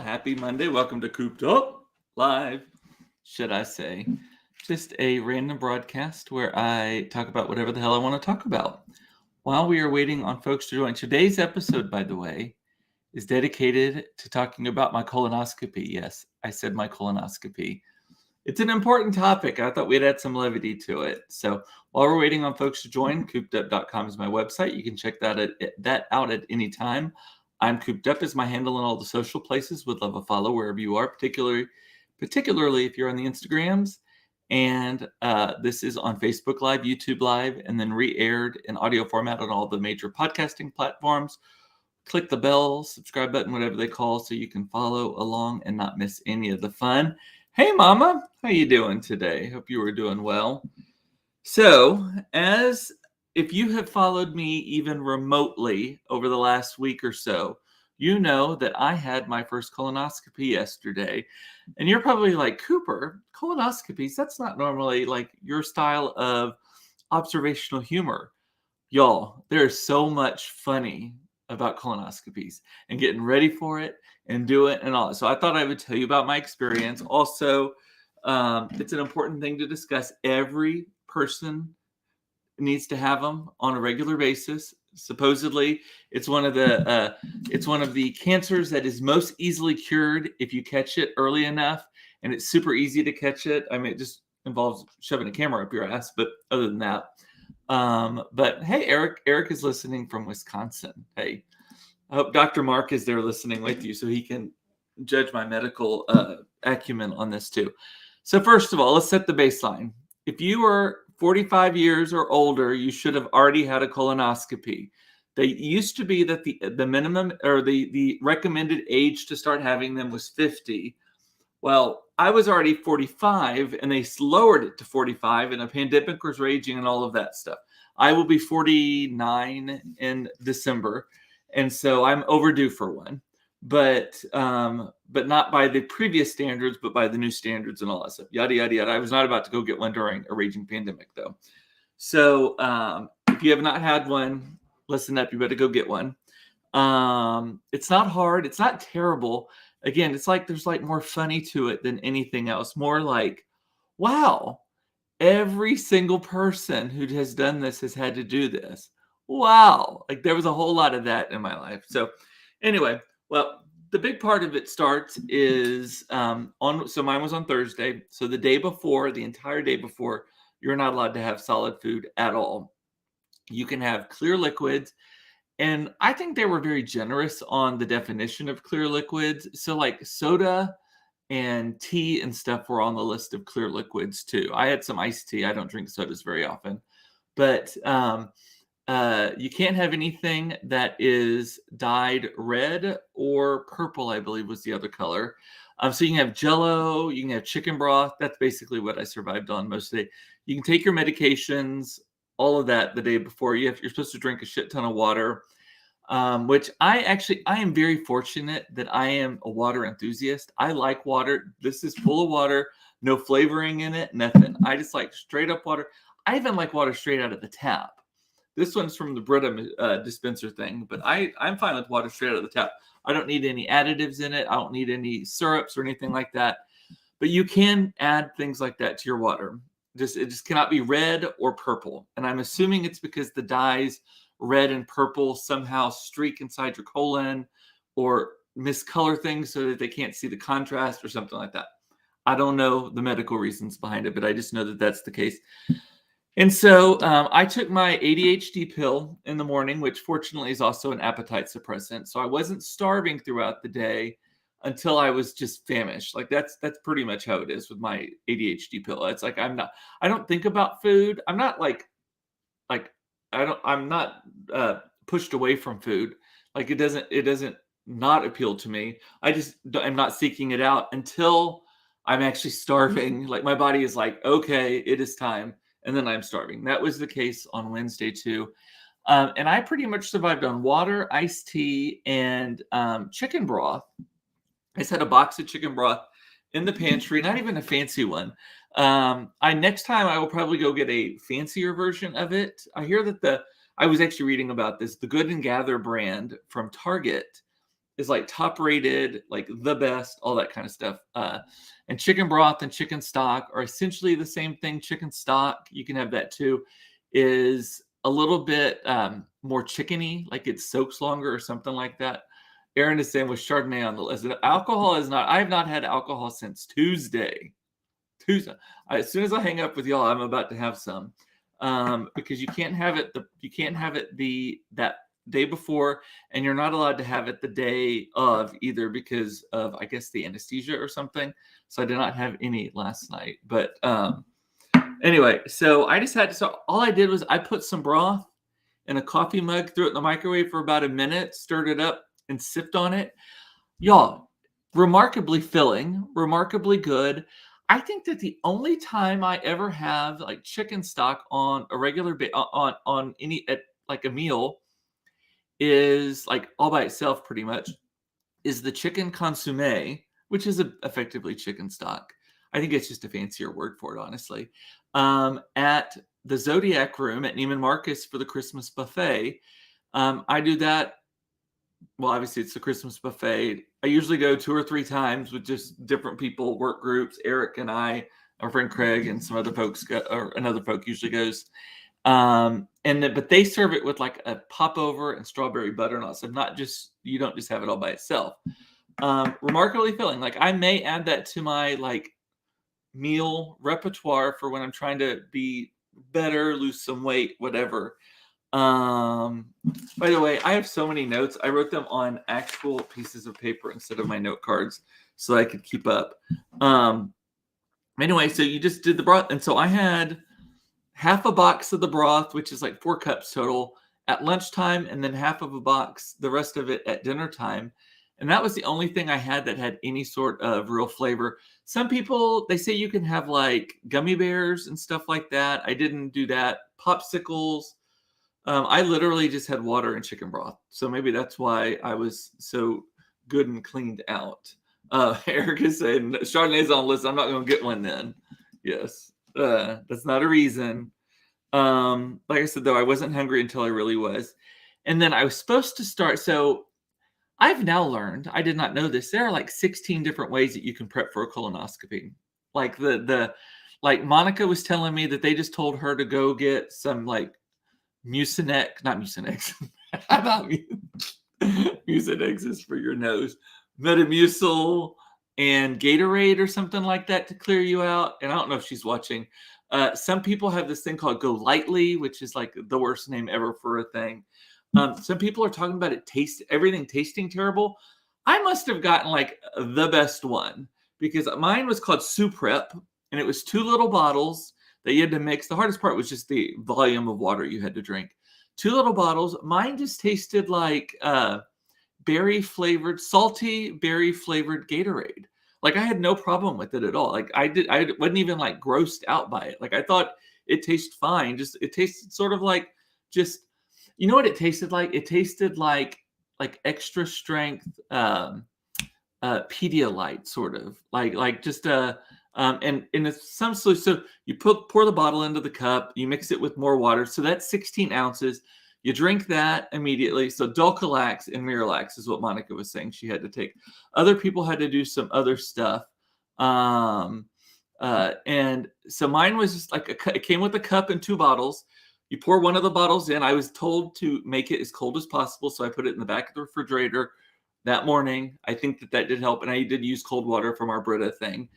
Happy Monday. Welcome to Cooped Up Live, should I say. Just a random broadcast where I talk about whatever the hell I want to talk about. While we are waiting on folks to join, today's episode, by the way, is dedicated to talking about my colonoscopy. Yes, I said my colonoscopy. It's an important topic. I thought we'd add some levity to it. So while we're waiting on folks to join, coopedup.com is my website. You can check that out at any time. I'm Cooped Up is my handle in all the social places. Would love a follow wherever you are, particularly if you're on the Instagrams. And this is on Facebook Live, YouTube Live, and then re-aired in audio format on all the major podcasting platforms. Click the bell, subscribe button, whatever they call, so you can follow along and not miss any of the fun. Hey, Mama, how you doing today? Hope you were doing well. So, if you have followed me even remotely over the last week or so, you know that I had my first colonoscopy yesterday. And you're probably like, Cooper, colonoscopies, that's not normally like your style of observational humor. Y'all, there's so much funny about colonoscopies and getting ready for it and do it and all. So I thought I would tell you about my experience. Also, it's an important thing to discuss. Every person needs to have them on a regular basis. Supposedly, it's one of the cancers that is most easily cured if you catch it early enough, and it's super easy to catch it. I mean, it just involves shoving a camera up your ass, but other than that. But hey, Eric is listening from Wisconsin. Hey, I hope Dr. Mark is there listening with you so he can judge my medical acumen on this too. So first of all, let's set the baseline. If you are 45 years or older, you should have already had a colonoscopy. They used to be that the minimum or the recommended age to start having them was 50. Well, I was already 45 and they lowered it to 45 and a pandemic was raging and all of that stuff. I will be 49 in December. And so I'm overdue for one, but not by the previous standards, but by the new standards and all that stuff. Yada, yada, yada. I was not about to go get one during a raging pandemic though. So if you have not had one, listen up, you better go get one. It's not hard. It's not terrible. Again, it's like there's like more funny to it than anything else. More like, wow, every single person who has done this has had to do this. Wow. Like there was a whole lot of that in my life. So anyway, well, the big part of it starts is so mine was on Thursday. So the entire day before, you're not allowed to have solid food at all. You can have clear liquids. And I think they were very generous on the definition of clear liquids. So like soda and tea and stuff were on the list of clear liquids too. I had some iced tea. I don't drink sodas very often. But you can't have anything that is dyed red or purple, I believe was the other color. So you can have Jell-O, you can have chicken broth. That's basically what I survived on most of the day. You can take your medications, all of that the day before. You're supposed to drink a shit ton of water, which I am very fortunate that I am a water enthusiast. I like water. This is full of water, no flavoring in it, nothing. I just like straight up water. I even like water straight out of the tap. This one's from the Brita dispenser thing, but I'm fine with water straight out of the tap. I don't need any additives in it. I don't need any syrups or anything like that. But you can add things like that to your water. It just cannot be red or purple. And I'm assuming it's because the dyes red and purple somehow streak inside your colon or miscolor things so that they can't see the contrast or something like that. I don't know the medical reasons behind it, but I just know that that's the case. And so I took my ADHD pill in the morning, which fortunately is also an appetite suppressant. So I wasn't starving throughout the day until I was just famished. Like that's pretty much how it is with my ADHD pill. It's like I don't think about food. I'm not I'm not pushed away from food. Like it doesn't not appeal to me. I'm not seeking it out until I'm actually starving. Like my body is like, okay, it is time. And then I'm starving. That was the case on Wednesday too. And I pretty much survived on water, iced tea, and chicken broth. I just had a box of chicken broth in the pantry, not even a fancy one. Next time I will probably go get a fancier version of it. I hear that I was actually reading about this, the Good and Gather brand from Target is like top rated, like the best, all that kind of stuff. And chicken broth and chicken stock are essentially the same thing. Chicken stock, you can have that too, is a little bit more chickeny, like it soaks longer or something like that. Aaron is saying with Chardonnay on the list. Alcohol is not, I have not had alcohol since Tuesday. As soon as I hang up with y'all, I'm about to have some. Because you can't have it that day before, and you're not allowed to have it the day of either because of, I guess, the anesthesia or something. So I did not have any last night. But anyway, so all I did was I put some broth in a coffee mug, threw it in the microwave for about a minute, stirred it up, and sipped on it. Y'all, remarkably filling, remarkably good. I think that the only time I ever have like chicken stock on a regular on any at like a meal is like all by itself pretty much is the chicken consommé, which is effectively chicken stock. I think it's just a fancier word for it, honestly. At the Zodiac Room at Neiman Marcus for the Christmas buffet, I do that. Well, obviously it's the Christmas buffet. I usually go 2 or 3 times with just different people, work groups. Eric and I, our friend Craig, and some other folks or another folk usually goes. But they serve it with like a popover and strawberry butter and all that stuff. You don't just have it all by itself. Remarkably filling. Like I may add that to my like meal repertoire for when I'm trying to be better, lose some weight, whatever. By the way, I have so many notes. I wrote them on actual pieces of paper instead of my note cards so I could keep up. Anyway, so you just did the broth. And so I had half a box of the broth, which is like 4 cups total at lunchtime, and then half of a box, the rest of it at dinner time. And that was the only thing I had that had any sort of real flavor. Some people, they say you can have like gummy bears and stuff like that. I didn't do that. Popsicles. I literally just had water and chicken broth. So maybe that's why I was so good and cleaned out. Eric is saying, Chardonnay's on the list. I'm not going to get one then. Yes. That's not a reason. Like I said, though, I wasn't hungry until I really was. And then I was supposed to start. So I've now learned, I did not know this. There are like 16 different ways that you can prep for a colonoscopy. Like like Monica was telling me that they just told her to go get some like not Mucinex. How about Mucinex is for your nose. Metamucil and Gatorade or something like that to clear you out. And I don't know if she's watching. Some people have this thing called Go Lightly, which is like the worst name ever for a thing. Some people are talking about everything tasting terrible. I must have gotten like the best one because mine was called Suprep, and it was 2 little bottles that you had to mix. The hardest part was just the volume of water you had to drink. 2 little bottles. Mine just tasted like salty berry flavored Gatorade. Like I had no problem with it at all. Like I wasn't even like grossed out by it. Like I thought it tasted fine. It tasted sort of like just, you know what it tasted like? It tasted like extra strength Pedialyte sort of like just and it's some solution. So you pour the bottle into the cup, you mix it with more water. So that's 16 ounces. You drink that immediately. So Dulcolax and Miralax is what Monica was saying she had to take. Other people had to do some other stuff. And so mine was just like it came with a cup and 2 bottles. You pour one of the bottles in. I was told to make it as cold as possible. So I put it in the back of the refrigerator that morning. I think that did help. And I did use cold water from our Brita thing.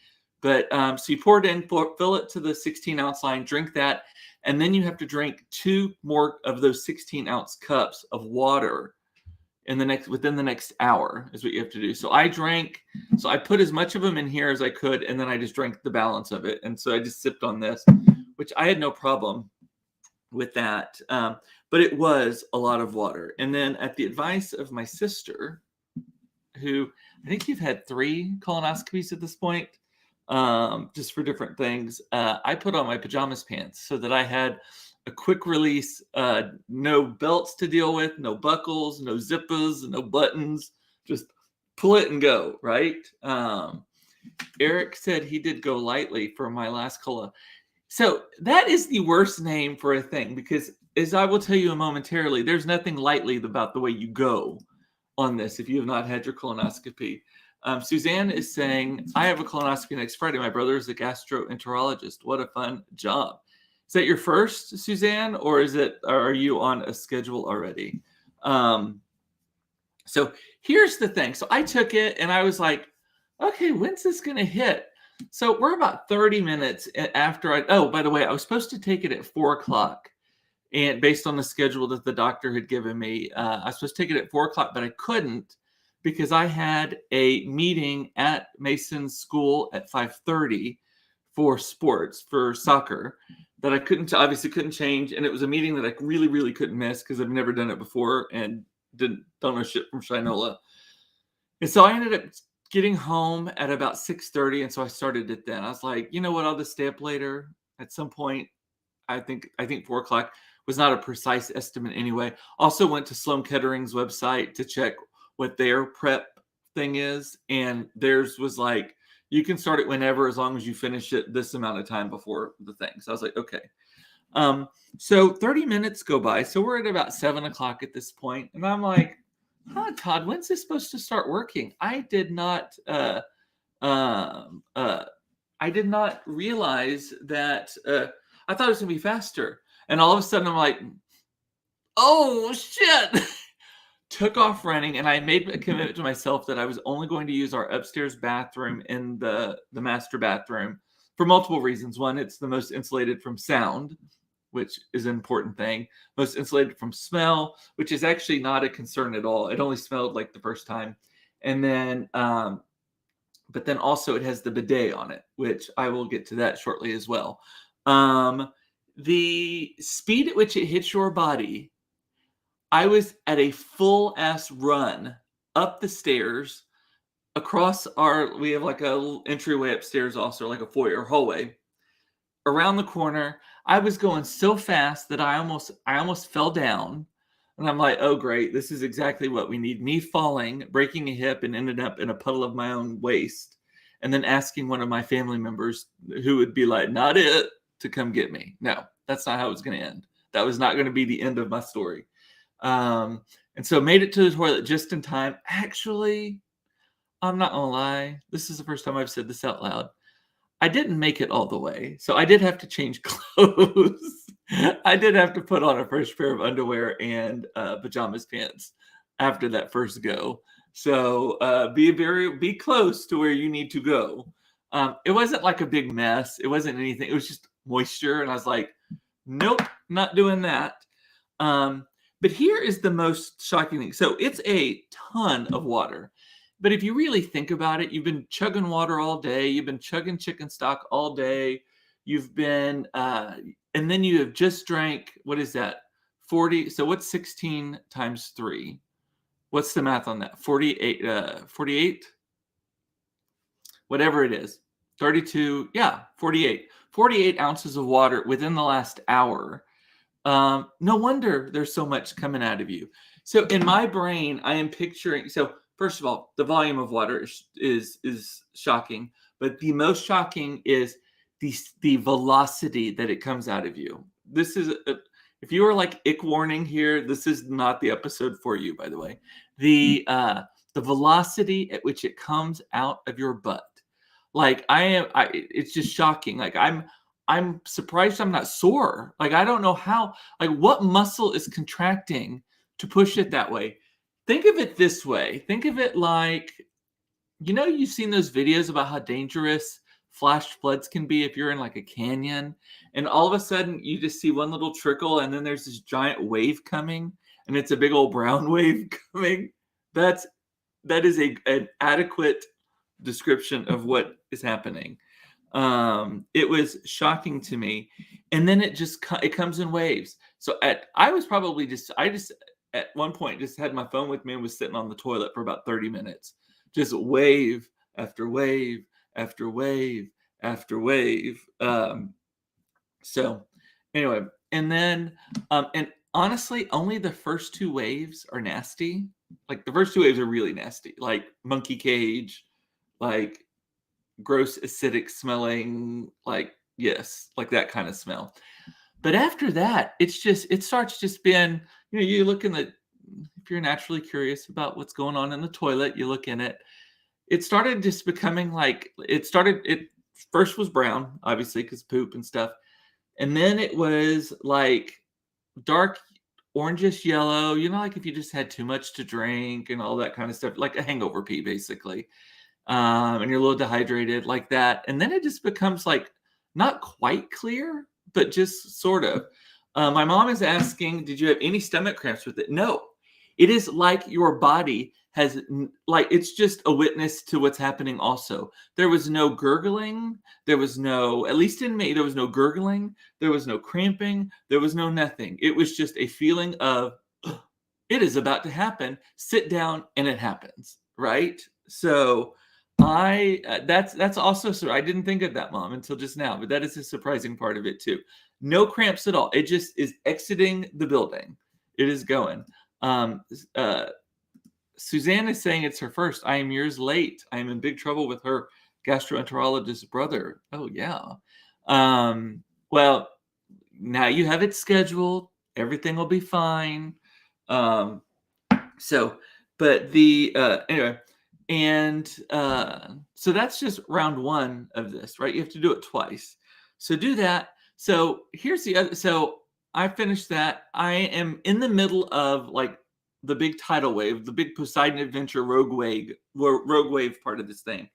But so you pour it in, fill it to the 16-ounce line, drink that. And then you have to drink 2 more of those 16-ounce cups of water within the next hour is what you have to do. So I put as much of them in here as I could, and then I just drank the balance of it. And so I just sipped on this, which I had no problem with that. But it was a lot of water. And then at the advice of my sister, who I think you've had 3 colonoscopies at this point, just for different things, I put on my pajamas pants so that I had a quick release, no belts to deal with, no buckles, no zippers, no buttons, just pull it and go, right? Eric said he did Go Lightly for my last cola. So that is the worst name for a thing because, as I will tell you momentarily, there's nothing lightly about the way you go. on this if you have not had your colonoscopy. Suzanne is saying, I have a colonoscopy next Friday. My brother is a gastroenterologist. What a fun job. Is that your first, Suzanne, or are you on a schedule already? So here's the thing. So I took it and I was like, okay, when's this going to hit? So we're about 30 minutes after oh, by the way, I was supposed to take it at 4:00. And based on the schedule that the doctor had given me, I was supposed to take it at 4:00, but I couldn't because I had a meeting at Mason's school at 5:30 for sports, for soccer, that I obviously couldn't change. And it was a meeting that I really, really couldn't miss because I've never done it before and don't know shit from Shinola. And so I ended up getting home at about 6:30. And so I started it then. I was like, you know what? I'll just stay up later at some point. I think 4:00 was not a precise estimate anyway. Also went to Sloan Kettering's website to check what their prep thing is. And theirs was like, you can start it whenever, as long as you finish it this amount of time before the thing. So I was like, okay. So 30 minutes go by. So we're at about 7:00 at this point. And I'm like, Todd, when's this supposed to start working? I did not realize that, I thought it was going to be faster. And all of a sudden I'm like, oh shit. Took off running, and I made a commitment to myself that I was only going to use our upstairs bathroom in the master bathroom for multiple reasons. One, it's the most insulated from sound, which is an important thing. Most insulated from smell, which is actually not a concern at all. It only smelled like the first time. And then, but then also it has the bidet on it, which I will get to that shortly as well. The speed at which it hits your body, I was at a full ass run up the stairs across we have like a entryway upstairs, also like a foyer hallway around the corner. I was going so fast that I almost fell down, and I'm like, oh great, this is exactly what we need. Me falling, breaking a hip, and ended up in a puddle of my own waste, and then asking one of my family members, who would be like, not it, to come get me. No, that's not how it's going to end. That was not going to be the end of my story. And so made it to the toilet just in time. Actually, I'm not gonna lie, this is the first time I've said this out loud. I didn't make it all the way, so I did have to change clothes. I did have to put on a fresh pair of underwear and pajamas pants after that first go. So be close to where you need to go. It wasn't like a big mess. It wasn't anything. It was just moisture, and I was like, nope, not doing that. But here is the most shocking thing. So it's a ton of water. But if you really think about it, you've been chugging water all day. You've been chugging chicken stock all day. You've been, and then you have just drank, what is that? 40. So what's 16 times 3? What's the math on that? 48, 48? Whatever it is. 32. Yeah, 48. 48 ounces of water within the last hour. No wonder there's so much coming out of you. So in my brain, I am picturing, so first of all, the volume of water is shocking, but the most shocking is the velocity that it comes out of you. This is, if you are like ick warning here, this is not the episode for you, by the way. The velocity at which it comes out of your butt. Like it's just shocking. Like I'm surprised I'm not sore. Like, I don't know how, like what muscle is contracting to push it that way. Think of it this way. Think of it like, you've seen those videos about how dangerous flash floods can be if you're in like a canyon, and all of a sudden you just see one little trickle, and then there's this giant wave coming, and it's a big old brown wave coming. That is an adequate description of what is happening. It was shocking to me, and then it comes in waves. So I just at one point just had my phone with me and was sitting on the toilet for about 30 minutes, just wave after wave after wave after wave. So anyway, and then and honestly, only the first 2 waves are nasty. Like the first 2 waves are really nasty, like monkey cage, like gross acidic smelling, like that kind of smell. But after that, it starts just being, you look if if you're naturally curious about what's going on in the toilet, you look in it. It started just becoming like, it first was brown, obviously, because poop and stuff. And then it was like dark orangish yellow, like if you just had too much to drink and all that kind of stuff, like a hangover pee, basically. And you're a little dehydrated like that. And then it just becomes like not quite clear, but just sort of. My mom is asking, did you have any stomach cramps with it? No. It is like your body has, like, it's just a witness to what's happening also. There was no gurgling. There was no, at least in me, there was no gurgling. There was no cramping. There was no nothing. It was just a feeling of, it is about to happen. Sit down and it happens, right? So that's also, so I didn't think of that, Mom, until just now, but that is a surprising part of it too. No cramps at all. It just is exiting the building. It is going. Suzanne is saying it's her first. I am years late. I am in big trouble with her gastroenterologist brother. Oh yeah. Well, now you have it scheduled. Everything will be fine. But anyway, and so that's just round one of this, right? You have to do it twice. So do that. So here's the other. So I finished that. I am in the middle of like the big tidal wave, the big Poseidon Adventure Rogue Wave part of this thing.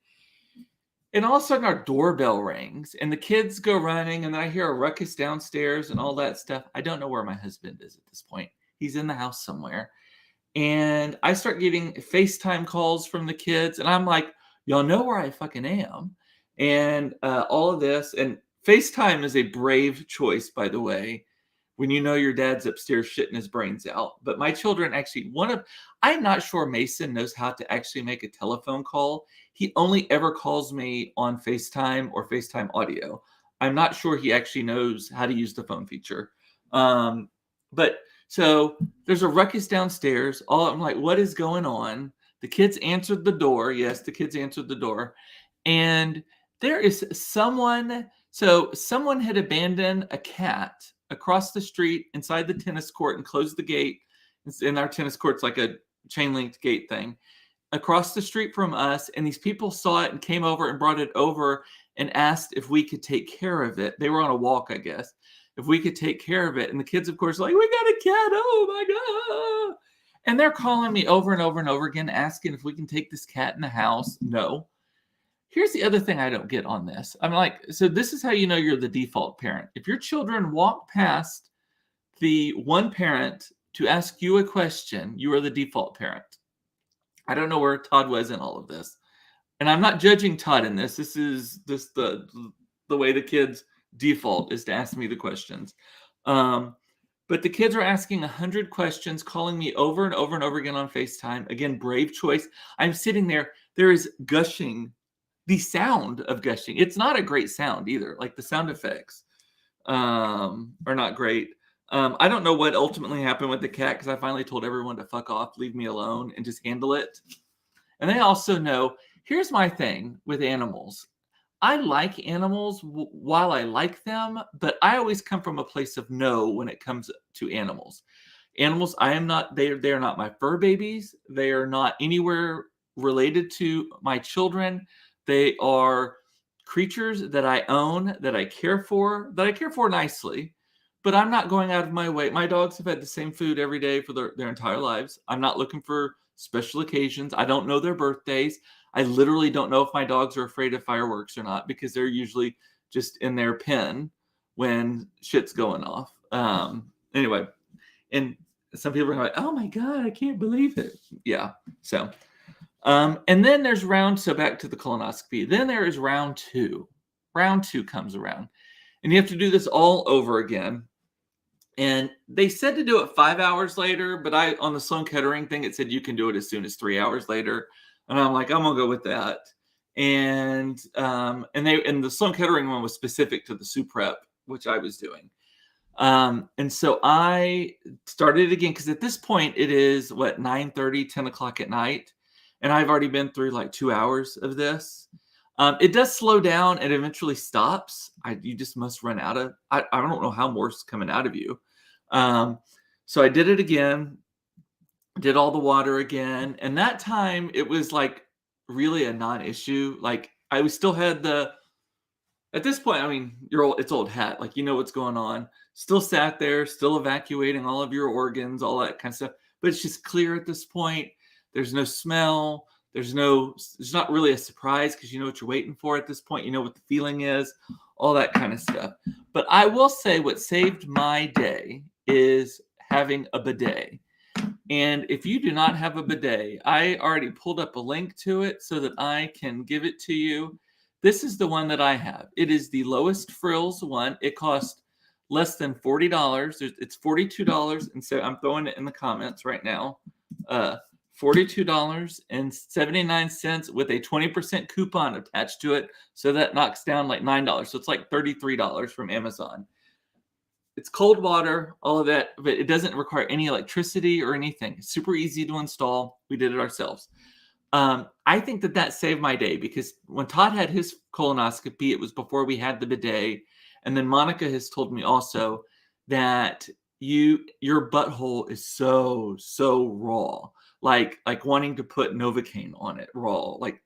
And all of a sudden our doorbell rings and the kids go running and then I hear a ruckus downstairs and all that stuff. I don't know where my husband is at this point. He's in the house somewhere. And I start getting FaceTime calls from the kids. And I'm like, y'all know where I fucking am. And all of this. And FaceTime is a brave choice, by the way, when you know your dad's upstairs shitting his brains out. But my children actually, I'm not sure Mason knows how to actually make a telephone call. He only ever calls me on FaceTime or FaceTime audio. I'm not sure he actually knows how to use the phone feature. But so there's a ruckus downstairs. I'm like, what is going on? The kids answered the door. Yes, the kids answered the door. And there is someone. So someone had abandoned a cat across the street inside the tennis court and closed the gate. In our tennis court's like a chain linked gate thing across the street from us. And these people saw it and came over and brought it over and asked if we could take care of it. They were on a walk, I guess, if we could take care of it. And the kids, of course, are like, we got a cat. Oh my God. And they're calling me over and over and over again, asking if we can take this cat in the house. No. Here's the other thing I don't get on this. I'm like, so this is how you know you're the default parent. If your children walk past the one parent to ask you a question, you are the default parent. I don't know where Todd was in all of this. And I'm not judging Todd in this. This is just the way the kids default is to ask me the questions. But the kids are asking 100 questions, calling me over and over and over again on FaceTime. Again, brave choice. I'm sitting there. There is gushing. The sound of gushing. It's not a great sound either. Like the sound effects are not great. I don't know what ultimately happened with the cat because I finally told everyone to fuck off, leave me alone, and just handle it. And they also know, here's my thing with animals. I like animals while I like them, but I always come from a place of no when it comes to animals. Animals, I am not, they are not my fur babies. They are not anywhere related to my children. They are creatures that I own, that I care for nicely, but I'm not going out of my way. My dogs have had the same food every day for their entire lives. I'm not looking for special occasions. I don't know their birthdays. I literally don't know if my dogs are afraid of fireworks or not because they're usually just in their pen when shit's going off. Anyway, and some people are like, oh my God, I can't believe it. Yeah, so... and then there's so back to the colonoscopy. Then there is round two. Round two comes around. And you have to do this all over again. And they said to do it 5 hours later, but on the Sloan Kettering thing, it said you can do it as soon as 3 hours later. And I'm like, I'm gonna go with that. And the Sloan Kettering one was specific to the SUPREP, which I was doing. And so I started again because at this point it is 9:30, 10 o'clock at night. And I've already been through like 2 hours of this. It does slow down and eventually stops. You just must run out of, I don't know how more's coming out of you. So I did it again. did all the water again. And that time it was like really a non-issue. Like I was still had at this point, I mean, it's old hat. Like, you know what's going on. Still sat there, still evacuating all of your organs, all that kind of stuff. But it's just clear at this point. There's no smell. There's not really a surprise because you know what you're waiting for at this point. You know what the feeling is, all that kind of stuff. But I will say what saved my day is having a bidet. And if you do not have a bidet, I already pulled up a link to it so that I can give it to you. This is the one that I have. It is the lowest frills one. It costs less than $40. It's $42. And so I'm throwing it in the comments right now. $42.79 with a 20% coupon attached to it. So that knocks down like $9. So it's like $33 from Amazon. It's cold water, all of that, but it doesn't require any electricity or anything. It's super easy to install. We did it ourselves. I think that saved my day because when Todd had his colonoscopy, it was before we had the bidet. And then Monica has told me also that your butthole is so raw, like wanting to put Novocaine on it raw, like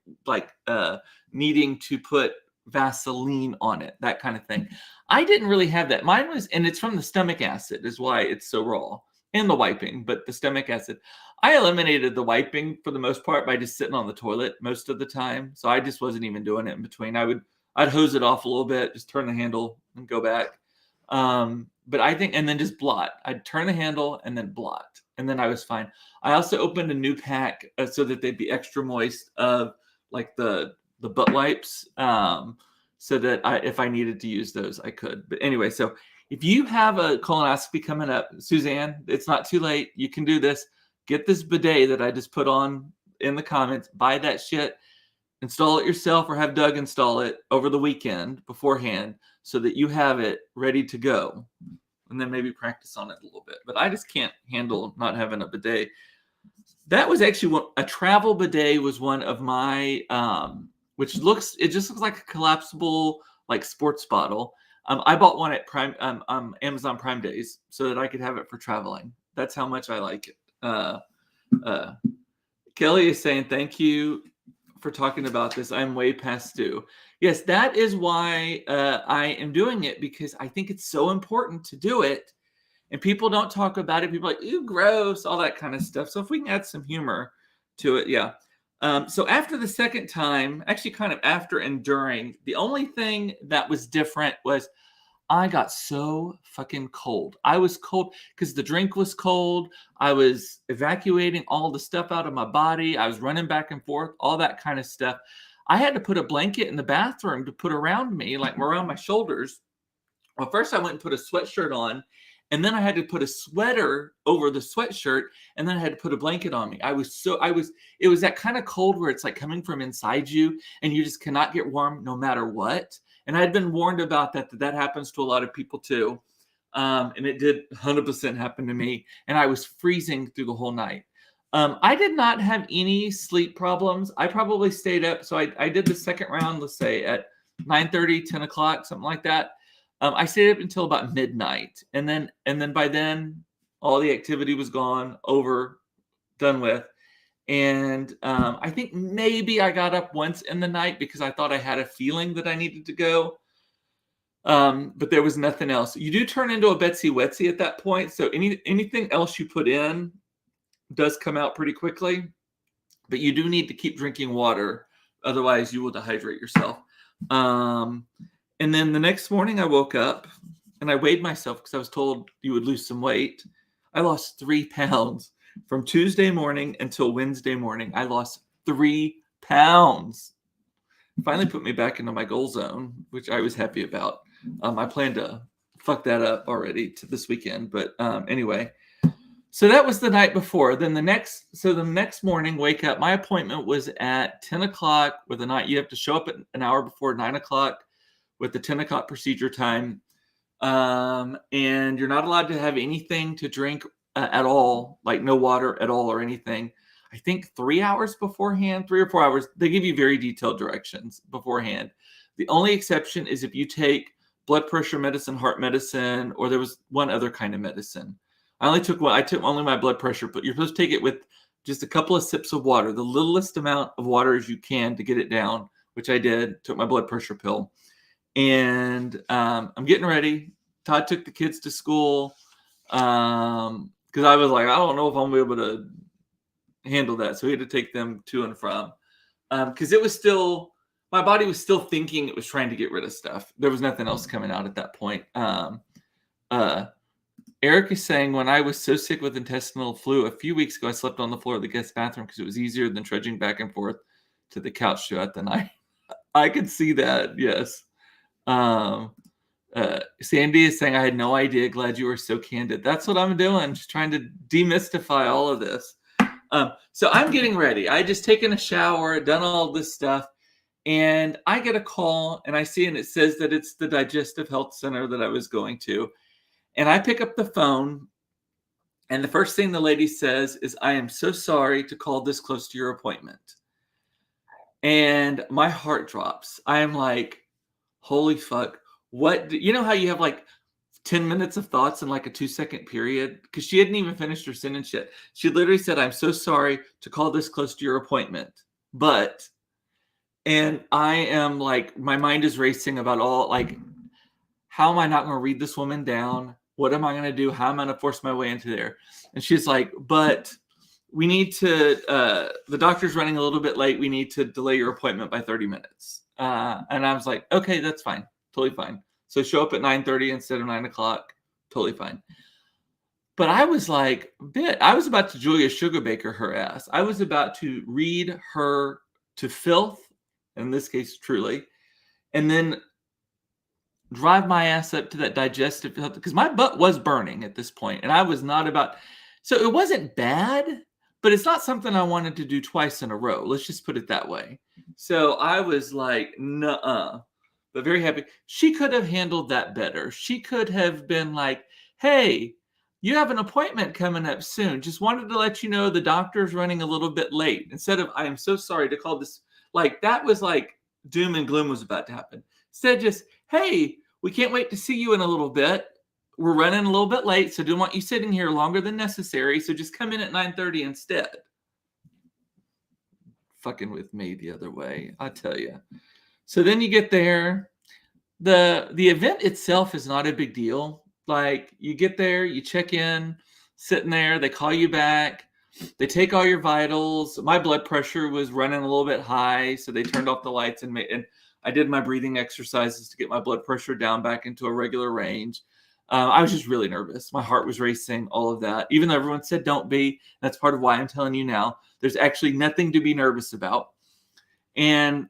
needing to put Vaseline on it, that kind of thing. I didn't really have that. Mine was, and it's from the stomach acid is why it's so raw, and the wiping, but the stomach acid. I eliminated the wiping for the most part by just sitting on the toilet most of the time. So I just wasn't even doing it in between. I'd hose it off a little bit, just turn the handle and go back. But I think, and then just blot. I'd turn the handle and then blot, and then I was fine. I also opened a new pack so that they'd be extra moist of like the butt wipes, so that if I needed to use those, I could. But anyway, so if you have a colonoscopy coming up, Suzanne, it's not too late. You can do this. Get this bidet that I just put on in the comments. Buy that shit. Install it yourself or have Doug install it over the weekend beforehand so that you have it ready to go. And then maybe practice on it a little bit. But I just can't handle not having a bidet. That was actually a travel bidet was one of my, which just looks like a collapsible like sports bottle. I bought one at Amazon Prime Days so that I could have it for traveling. That's how much I like it. Kelly is saying, thank you for talking about this. I'm way past due. Yes, that is why I am doing it, because I think it's so important to do it. And people don't talk about it. People are like, ooh, gross, all that kind of stuff. So if we can add some humor to it, yeah. So after the second time, actually kind of after and during, the only thing that was different was I got so fucking cold. I was cold because the drink was cold. I was evacuating all the stuff out of my body. I was running back and forth, all that kind of stuff. I had to put a blanket in the bathroom to put around me, like around my shoulders. Well, first I went and put a sweatshirt on, and then I had to put a sweater over the sweatshirt, and then I had to put a blanket on me. It was that kind of cold where it's like coming from inside you, and you just cannot get warm no matter what. And I'd been warned about that happens to a lot of people too. And it did 100% happen to me. And I was freezing through the whole night. I did not have any sleep problems. I probably stayed up. So I did the second round, let's say at 9:30, 10 o'clock, something like that. I stayed up until about midnight. And then by then, all the activity was gone, over, done with. And I think maybe I got up once in the night because I thought I had a feeling that I needed to go. But there was nothing else. You do turn into a Betsy Wetsy at that point. So anything else you put in does come out pretty quickly. But you do need to keep drinking water. Otherwise, you will dehydrate yourself. And then the next morning I woke up and I weighed myself because I was told you would lose some weight. I lost 3 pounds. From Tuesday morning until Wednesday morning, I lost 3 pounds. Finally put me back into my goal zone, which I was happy about. I plan to fuck that up already to this weekend. But anyway, so that was the night before. Then the next morning, wake up. My appointment was at 10 o'clock with the night. You have to show up at an hour before 9 o'clock with the 10 o'clock procedure time. And you're not allowed to have anything to drink at all, like no water at all or anything. I think 3 hours beforehand, 3 or 4 hours, they give you very detailed directions beforehand. The only exception is if you take blood pressure medicine, heart medicine, or there was one other kind of medicine. I only took one. I took only my blood pressure, but you're supposed to take it with just a couple of sips of water, the littlest amount of water as you can to get it down, which I did. Took my blood pressure pill, and I'm getting ready. Todd took the kids to school because I was like, I don't know if I'm gonna be able to handle that, so we had to take them to and from because it was still. My body was still thinking it was trying to get rid of stuff. There was nothing else coming out at that point. Eric is saying, when I was so sick with intestinal flu a few weeks ago, I slept on the floor of the guest bathroom because it was easier than trudging back and forth to the couch throughout the night. I could see that, yes. Sandy is saying, I had no idea. Glad you were so candid. That's what I'm doing, just trying to demystify all of this. So I'm getting ready. I just taken a shower, done all this stuff. And I get a call and I see, and it says that it's the Digestive Health Center that I was going to. And I pick up the phone, and the first thing the lady says is, I am so sorry to call this close to your appointment. And my heart drops. I am like, holy fuck. What? You know how you have like 10 minutes of thoughts in like a 2-second period? Because she hadn't even finished her sentence yet. She literally said, I'm so sorry to call this close to your appointment. But... And I am like, my mind is racing about all, like, how am I not going to read this woman down? What am I going to do? How am I going to force my way into there? And she's like, but we need to, the doctor's running a little bit late. We need to delay your appointment by 30 minutes. And I was like, okay, that's fine. Totally fine. So show up at 9:30 instead of 9 o'clock. Totally fine. But I was like, I was about to Julia Sugarbaker her ass. I was about to read her to filth. In this case, truly, and then drive my ass up to that digestive health, because my butt was burning at this point, and I was not about. So it wasn't bad, but it's not something I wanted to do twice in a row. Let's just put it that way. So I was like, nuh-uh, but very happy. She could have handled that better. She could have been like, hey, you have an appointment coming up soon. Just wanted to let you know the doctor's running a little bit late. Instead of, I am so sorry to call this. Like, that was like doom and gloom was about to happen. Instead, just, hey, we can't wait to see you in a little bit. We're running a little bit late, so don't want you sitting here longer than necessary. So just come in at 9:30 instead. Fucking with me the other way, I tell you. So then you get there. The event itself is not a big deal. Like, you get there, you check in, sitting there, they call you back. They take all your vitals. My blood pressure was running a little bit high, so they turned off the lights and I did my breathing exercises to get my blood pressure down back into a regular range. I was just really nervous. My heart was racing, all of that. Even though everyone said don't be, that's part of why I'm telling you now. There's actually nothing to be nervous about. And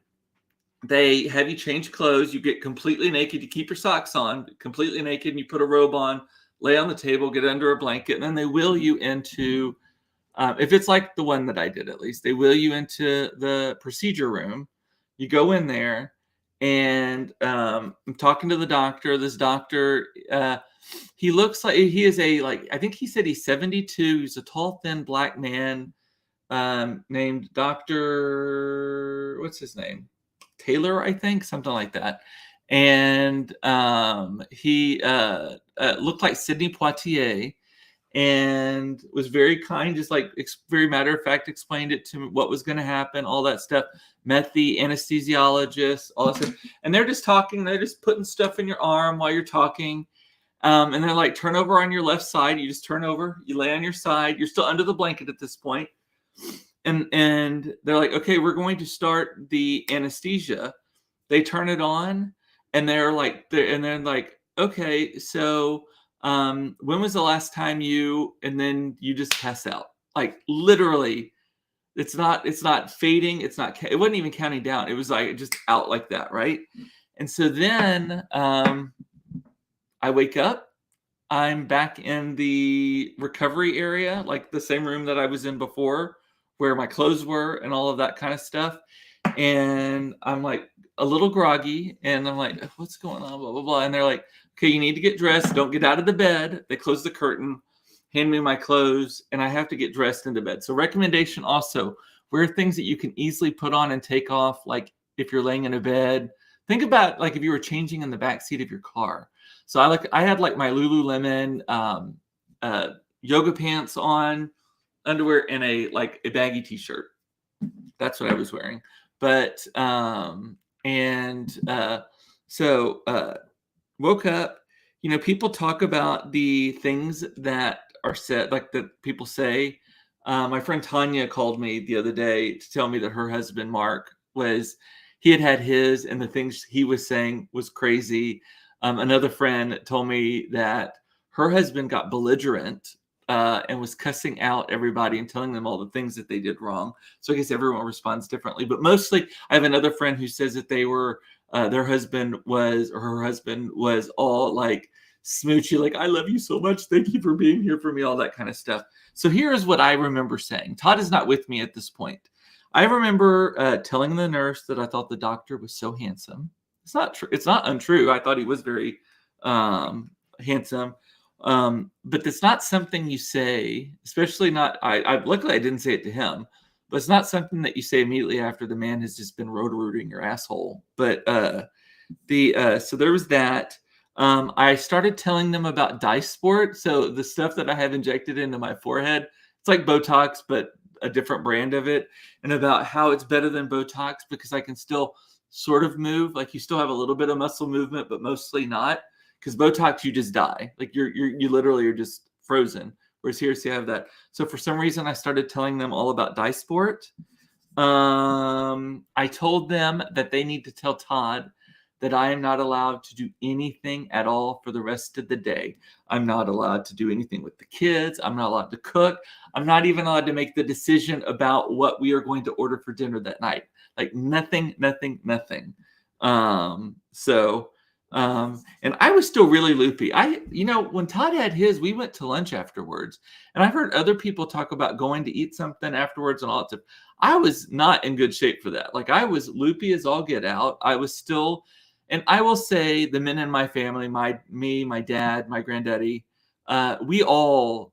they have you change clothes. You get completely naked. You keep your socks on, completely naked, and you put a robe on, lay on the table, get under a blanket, and then they wheel you into... if it's like the one that I did, at least, they wheel you into the procedure room. You go in there, and I'm talking to the doctor. This doctor, he looks like he is I think he said he's 72. He's a tall, thin black man named Dr. What's his name? Taylor, I think, something like that. And he looked like Sidney Poitier. And was very kind, just like very matter of fact, explained it to me what was going to happen, all that stuff. Met the anesthesiologist, all that stuff. And they're just talking. They're just putting stuff in your arm while you're talking. And they're like, turn over on your left side. You just turn over. You lay on your side. You're still under the blanket at this point. And they're like, okay, we're going to start the anesthesia. They turn it on, and they're like, okay, so... when was the last time and then you just pass out? Like, literally, it's not fading. It wasn't even counting down. It was like just out like that. Right. And so then, I wake up, I'm back in the recovery area, like the same room that I was in before, where my clothes were and all of that kind of stuff. And I'm like a little groggy, and I'm like, what's going on? Blah, blah, blah. And they're like, okay, you need to get dressed. Don't get out of the bed. They close the curtain, hand me my clothes, and I have to get dressed into bed. So recommendation also, wear things that you can easily put on and take off. Like if you're laying in a bed, think about like if you were changing in the back seat of your car. So I had like my Lululemon yoga pants on, underwear, and a baggy t-shirt. That's what I was wearing. But woke up. People talk about the things that are said, like that people say. My friend Tanya called me the other day to tell me that her husband Mark he had his, and the things he was saying was crazy. Another friend told me that her husband got belligerent and was cussing out everybody and telling them all the things that they did wrong. So I guess everyone responds differently. But mostly, I have another friend who says that their husband was, or her husband was, all like smoochy, like, I love you so much. Thank you for being here for me, all that kind of stuff. So here's what I remember saying. Todd is not with me at this point. I remember telling the nurse that I thought the doctor was so handsome. It's not true. It's not untrue. I thought he was very handsome. But it's not something you say, especially not, luckily I didn't say it to him, but it's not something that you say immediately after the man has just been roto-rooting your asshole. But so there was that. I started telling them about Dysport. So the stuff that I have injected into my forehead, it's like Botox, but a different brand of it, and about how it's better than Botox because I can still sort of move. Like, you still have a little bit of muscle movement, but mostly not. Because Botox, you just die. Like, you literally are just frozen. Whereas here, so you have that. So for some reason, I started telling them all about Dysport. I told them that they need to tell Todd that I am not allowed to do anything at all for the rest of the day. I'm not allowed to do anything with the kids. I'm not allowed to cook. I'm not even allowed to make the decision about what we are going to order for dinner that night. Like, nothing. And I was still really loopy. When Todd had his, we went to lunch afterwards, and I've heard other people talk about going to eat something afterwards and all that stuff. I was not in good shape for that. Like, I was loopy as all get out. I was still, and I will say, the men in my family, me, my dad, my granddaddy, we all,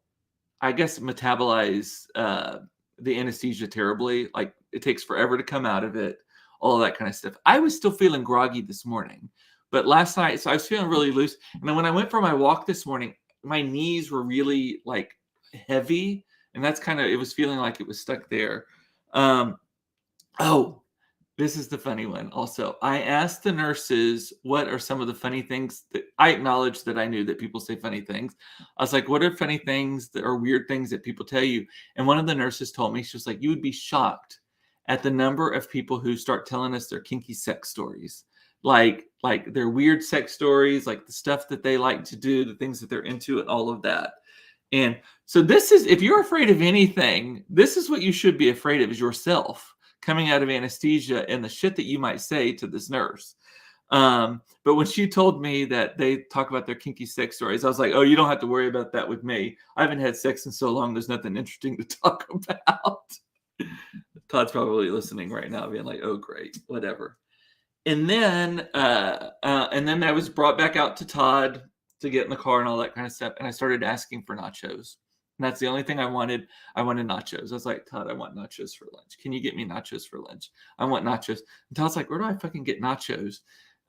I guess, metabolize the anesthesia terribly. Like, it takes forever to come out of it, all of that kind of stuff. I was still feeling groggy this morning. But last night, so I was feeling really loose. And then when I went for my walk this morning, my knees were really like heavy. And that's it was feeling like it was stuck there. This is the funny one. Also, I asked the nurses, what are some of the funny things that I acknowledge that I knew that people say funny things. I was like, what are funny things that are weird things that people tell you? And one of the nurses told me, she was like, you would be shocked at the number of people who start telling us their kinky sex stories. Like their weird sex stories, like the stuff that they like to do, the things that they're into, and all of that. And so this is, if you're afraid of anything, this is what you should be afraid of, is yourself coming out of anesthesia and the shit that you might say to this nurse. But when she told me that they talk about their kinky sex stories, I was like, oh, you don't have to worry about that with me. I haven't had sex in so long. There's nothing interesting to talk about. Todd's probably listening right now being like, oh, great, whatever. And then I was brought back out to Todd to get in the car and all that kind of stuff. And I started asking for nachos. And that's the only thing I wanted. I wanted nachos. I was like, Todd, I want nachos for lunch. Can you get me nachos for lunch? I want nachos. And Todd's like, where do I fucking get nachos?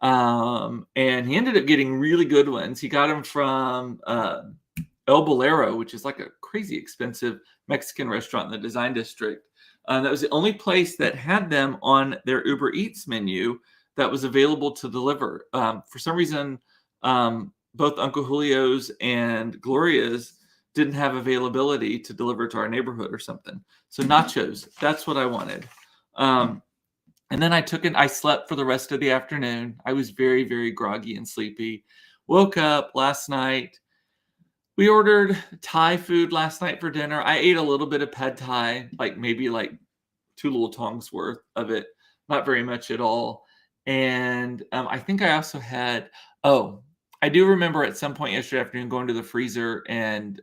And he ended up getting really good ones. He got them from El Bolero, which is like a crazy expensive Mexican restaurant in the Design District. That was the only place that had them on their Uber Eats menu that was available to deliver. For some reason, both Uncle Julio's and Gloria's didn't have availability to deliver to our neighborhood or something. So nachos, that's what I wanted. And then I slept for the rest of the afternoon. I was very, very groggy and sleepy. Woke up last night. We ordered Thai food last night for dinner. I ate a little bit of pad Thai, maybe 2 little tongs worth of it. Not very much at all. And I think I also had, I do remember at some point yesterday afternoon going to the freezer and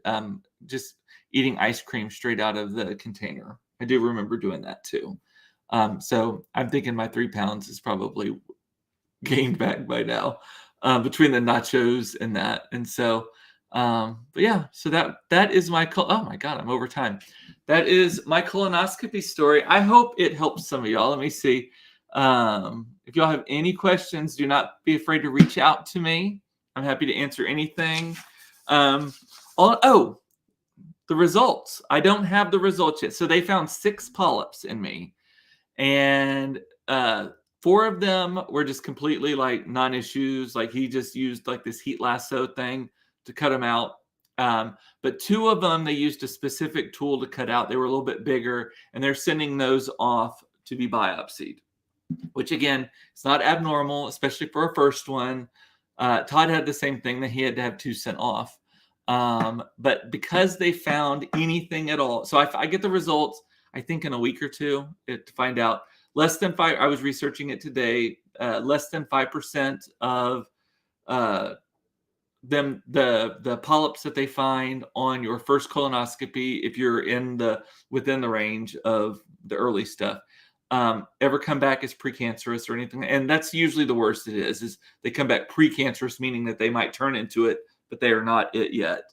just eating ice cream straight out of the container. I do remember doing that too. So I'm thinking my 3 pounds is probably gained back by now between the nachos and that. And so, but yeah, so that is my, oh my God, I'm over time. That is my colonoscopy story. I hope it helps some of y'all. Let me see. If y'all have any questions, do not be afraid to reach out to me. I'm happy to answer anything. the results. I don't have the results yet. So they found 6 polyps in me, and 4 of them were just completely like non-issues. Like he just used like this heat lasso thing to cut them out. But 2 of them, they used a specific tool to cut out. They were a little bit bigger, and they're sending those off to be biopsied, which again, it's not abnormal, especially for a first one. Todd had the same thing, that he had to have 2 sent off. But because they found anything at all, so I get the results, I think in a week or 2 to find out. Less than 5, I was researching it today, less than 5% of the polyps that they find on your first colonoscopy, if you're within the range of the early stuff, ever come back as precancerous or anything. And that's usually the worst it is they come back precancerous, meaning that they might turn into it, but they are not it yet.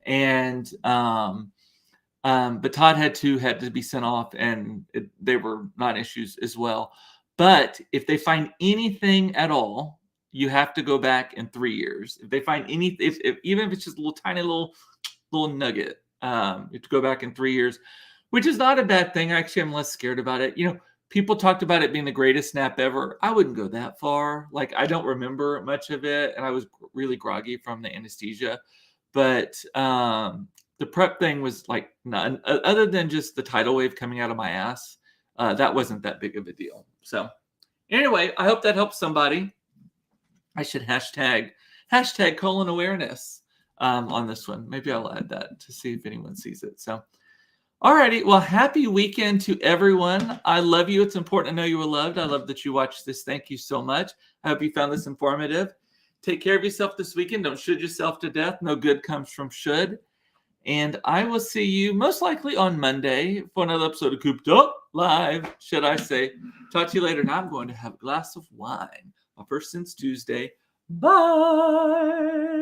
And but Todd had to be sent off, and they were not issues as well. But if they find anything at all, you have to go back in 3 years. If they find anything, even if it's just a little tiny little nugget, you have to go back in 3 years, which is not a bad thing. Actually, I'm less scared about it. People talked about it being the greatest snap ever. I wouldn't go that far. Like, I don't remember much of it, and I was really groggy from the anesthesia. But the prep thing was like none, other than just the tidal wave coming out of my ass. That wasn't that big of a deal. So anyway, I hope that helps somebody. I should hashtag colon awareness on this one. Maybe I'll add that to see if anyone sees it. So, alrighty. Well, happy weekend to everyone. I love you. It's important to know you were loved. I love that you watched this. Thank you so much. I hope you found this informative. Take care of yourself this weekend. Don't should yourself to death. No good comes from should. And I will see you most likely on Monday for another episode of Cooped Up Live, should I say. Talk to you later. Now I'm going to have a glass of wine. My first since Tuesday. Bye.